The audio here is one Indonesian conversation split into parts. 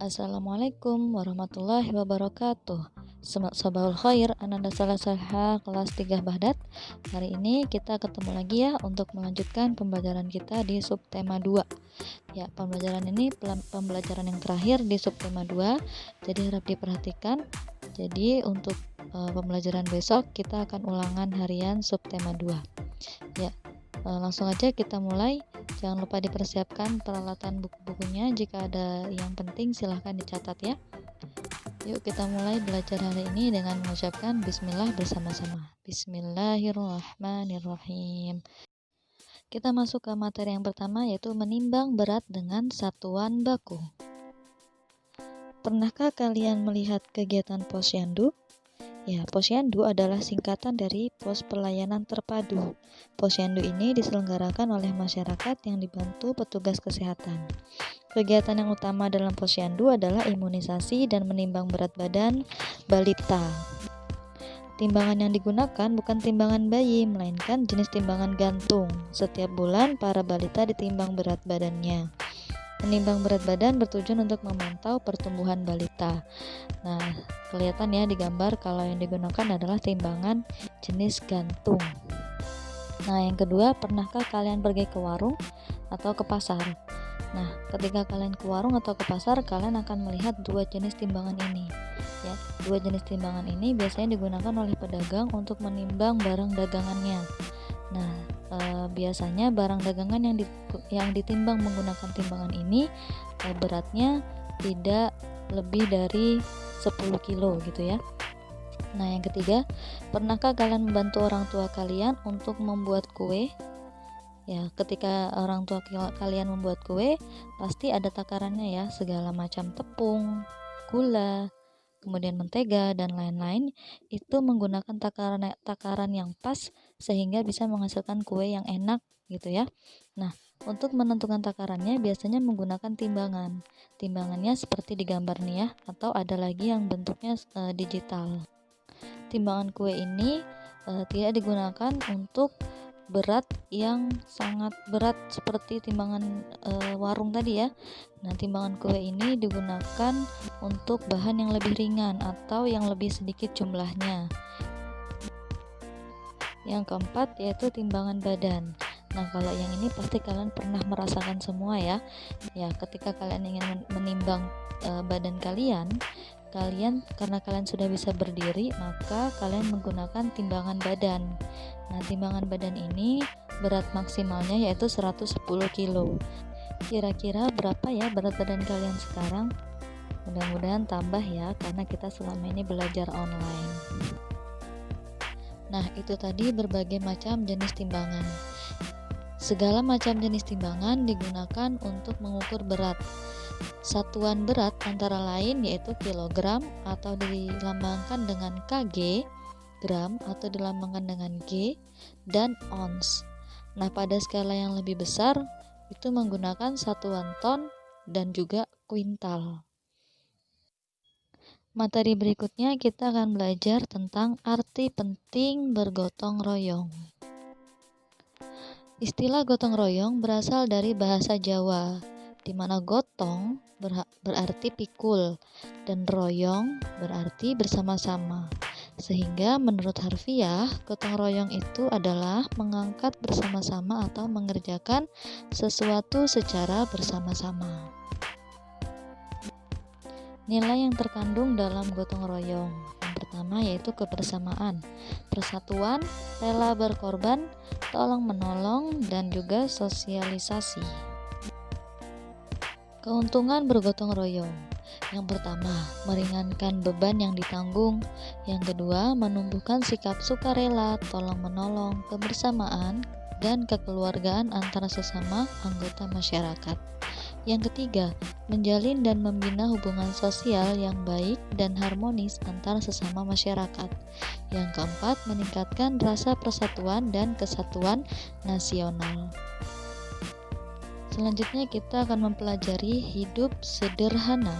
Assalamualaikum warahmatullahi wabarakatuh. Sabahul khair, ananda salah kelas 3 Bahdat. Hari ini kita ketemu lagi ya untuk melanjutkan pembelajaran kita di subtema 2. Ya, pembelajaran ini pembelajaran yang terakhir di subtema 2. Jadi harap diperhatikan. Jadi untuk pembelajaran besok kita akan ulangan harian subtema 2. Ya, langsung aja kita mulai. Jangan lupa dipersiapkan peralatan buku-bukunya. Jika ada yang penting silahkan dicatat ya. Yuk kita mulai belajar hari ini dengan mengucapkan bismillah bersama-sama. Bismillahirrahmanirrahim. Kita masuk ke materi yang pertama, yaitu menimbang berat dengan satuan baku. Pernahkah kalian melihat kegiatan posyandu? Ya, posyandu adalah singkatan dari Pos Pelayanan Terpadu. Posyandu ini diselenggarakan oleh masyarakat yang dibantu petugas kesehatan. Kegiatan yang utama dalam posyandu adalah imunisasi dan menimbang berat badan balita. Timbangan yang digunakan bukan timbangan bayi, melainkan jenis timbangan gantung. Setiap bulan, para balita ditimbang berat badannya. Menimbang berat badan bertujuan untuk memantau pertumbuhan balita. Nah, kelihatan ya di gambar kalau yang digunakan adalah timbangan jenis gantung. Nah, yang kedua, pernahkah kalian pergi ke warung atau ke pasar? Nah, ketika kalian ke warung atau ke pasar, kalian akan melihat dua jenis timbangan ini. Ya, dua jenis timbangan ini biasanya digunakan oleh pedagang untuk menimbang barang dagangannya. Nah, biasanya barang dagangan yang ditimbang menggunakan timbangan ini beratnya tidak lebih dari 10 kilo gitu ya. Nah, yang ketiga, pernahkah kalian membantu orang tua kalian untuk membuat kue? Ya, ketika orang tua kalian membuat kue, pasti ada takarannya ya, segala macam tepung, gula, kemudian mentega dan lain-lain, itu menggunakan takaran yang pas sehingga bisa menghasilkan kue yang enak gitu ya. Nah, untuk menentukan takarannya biasanya menggunakan timbangan. Timbangannya seperti di gambar nih ya, atau ada lagi yang bentuknya digital. Timbangan kue ini tidak digunakan untuk berat yang sangat berat seperti timbangan warung tadi ya. Nah, timbangan kue ini digunakan untuk bahan yang lebih ringan atau yang lebih sedikit jumlahnya. Yang keempat yaitu timbangan badan. Nah, kalau yang ini pasti kalian pernah merasakan semua ya. Ya, ketika kalian ingin menimbang badan kalian karena kalian sudah bisa berdiri, maka kalian menggunakan timbangan badan. Nah, timbangan badan ini berat maksimalnya yaitu 110 kilo. Kira-kira berapa ya berat badan kalian sekarang? Mudah-mudahan tambah ya, karena kita selama ini belajar online. Nah, itu tadi berbagai macam jenis timbangan. Segala macam jenis timbangan digunakan untuk mengukur berat. Satuan berat antara lain yaitu kilogram atau dilambangkan dengan kg, gram atau dilambangkan dengan g, dan ons. Nah, pada skala yang lebih besar itu menggunakan satuan ton dan juga kuintal. Materi berikutnya kita akan belajar tentang arti penting bergotong royong. Istilah gotong royong berasal dari bahasa Jawa, di mana gotong berarti pikul dan royong berarti bersama-sama. Sehingga menurut harfiah, gotong royong itu adalah mengangkat bersama-sama atau mengerjakan sesuatu secara bersama-sama. Nilai yang terkandung dalam gotong royong. Yang pertama yaitu kebersamaan, persatuan, rela berkorban, tolong-menolong, dan juga sosialisasi. Keuntungan bergotong royong. Yang pertama, meringankan beban yang ditanggung. Yang kedua, menumbuhkan sikap sukarela, tolong-menolong, kebersamaan, dan kekeluargaan antara sesama anggota masyarakat. Yang ketiga, menjalin dan membina hubungan sosial yang baik dan harmonis antar sesama masyarakat. Yang keempat, meningkatkan rasa persatuan dan kesatuan nasional. Selanjutnya kita akan mempelajari hidup sederhana.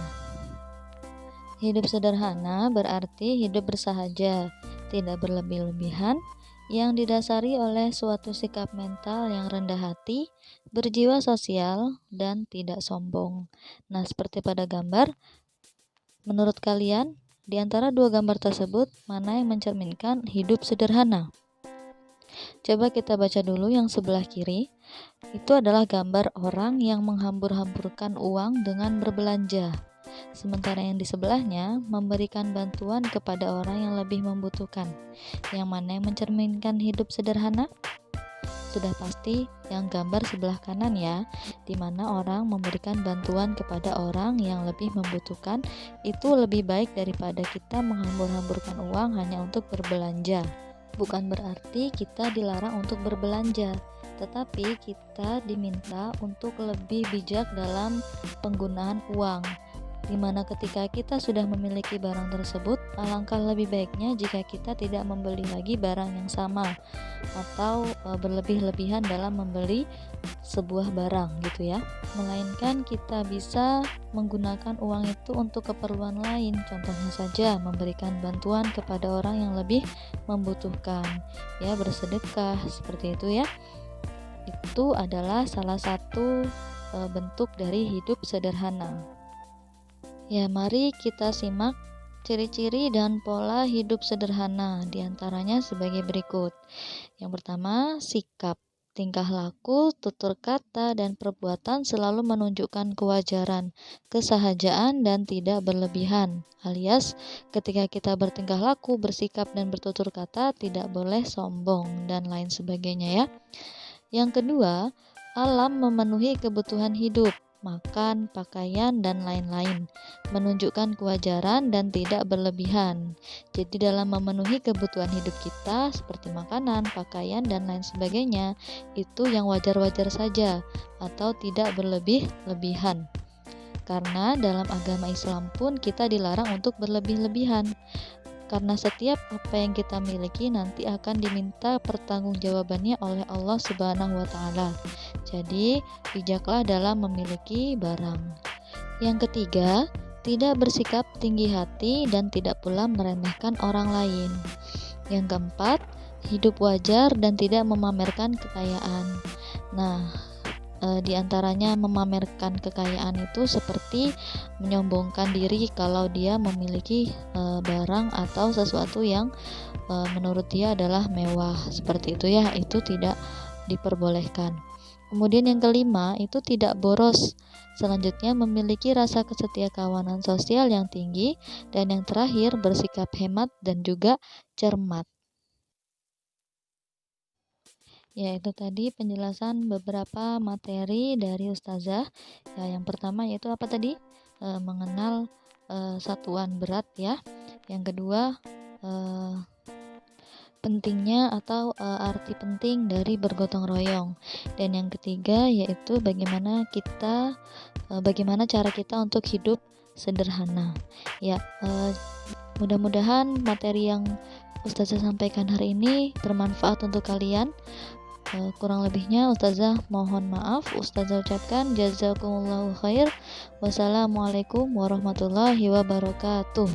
Hidup sederhana berarti hidup bersahaja, tidak berlebih-lebihan, yang didasari oleh suatu sikap mental yang rendah hati, berjiwa sosial, dan tidak sombong. Nah, seperti pada gambar, menurut kalian, di antara dua gambar tersebut, mana yang mencerminkan hidup sederhana? Coba kita baca dulu yang sebelah kiri. Itu adalah gambar orang yang menghambur-hamburkan uang dengan berbelanja. Sementara yang di sebelahnya memberikan bantuan kepada orang yang lebih membutuhkan. Yang mana yang mencerminkan hidup sederhana? Sudah pasti yang gambar sebelah kanan ya, di mana orang memberikan bantuan kepada orang yang lebih membutuhkan. Itu lebih baik daripada kita menghambur-hamburkan uang hanya untuk berbelanja. Bukan berarti kita dilarang untuk berbelanja, tetapi kita diminta untuk lebih bijak dalam penggunaan uang, di mana ketika kita sudah memiliki barang tersebut, alangkah lebih baiknya jika kita tidak membeli lagi barang yang sama atau berlebih-lebihan dalam membeli sebuah barang gitu ya, melainkan kita bisa menggunakan uang itu untuk keperluan lain. Contohnya saja memberikan bantuan kepada orang yang lebih membutuhkan, ya, bersedekah seperti itu ya. Itu adalah salah satu bentuk dari hidup sederhana. Ya, mari kita simak ciri-ciri dan pola hidup sederhana, diantaranya sebagai berikut. Yang pertama, sikap, tingkah laku, tutur kata, dan perbuatan selalu menunjukkan kewajaran, kesahajaan, dan tidak berlebihan. Alias, ketika kita bertingkah laku, bersikap, dan bertutur kata, tidak boleh sombong, dan lain sebagainya ya. Yang kedua, alam memenuhi kebutuhan hidup, makan, pakaian, dan lain-lain, menunjukkan kewajaran dan tidak berlebihan. Jadi dalam memenuhi kebutuhan hidup kita seperti makanan, pakaian, dan lain sebagainya, itu yang wajar-wajar saja atau tidak berlebih-lebihan. Karena dalam agama Islam pun kita dilarang untuk berlebih-lebihan. Karena setiap apa yang kita miliki nanti akan diminta pertanggungjawabannya oleh Allah Subhanahu wa Ta'ala. Jadi, bijaklah dalam memiliki barang. Yang ketiga, tidak bersikap tinggi hati dan tidak pula meremehkan orang lain. Yang keempat, hidup wajar dan tidak memamerkan kekayaan. Nah, di antaranya memamerkan kekayaan itu seperti menyombongkan diri kalau dia memiliki barang atau sesuatu yang menurut dia adalah mewah, seperti itu ya, itu tidak diperbolehkan. Kemudian yang kelima itu tidak boros. Selanjutnya memiliki rasa kesetiakawanan sosial yang tinggi, dan yang terakhir bersikap hemat dan juga cermat. Ya, itu tadi penjelasan beberapa materi dari Ustazah. Ya, yang pertama yaitu apa tadi? Mengenal satuan berat ya. Yang kedua, pentingnya atau arti penting dari bergotong royong. Dan yang ketiga yaitu bagaimana cara kita untuk hidup sederhana. Ya, mudah-mudahan materi yang Ustazah sampaikan hari ini bermanfaat untuk kalian. Kurang lebihnya Ustazah mohon maaf. Ustazah ucapkan jazakumullahu khair. Wassalamualaikum warahmatullahi wabarakatuh.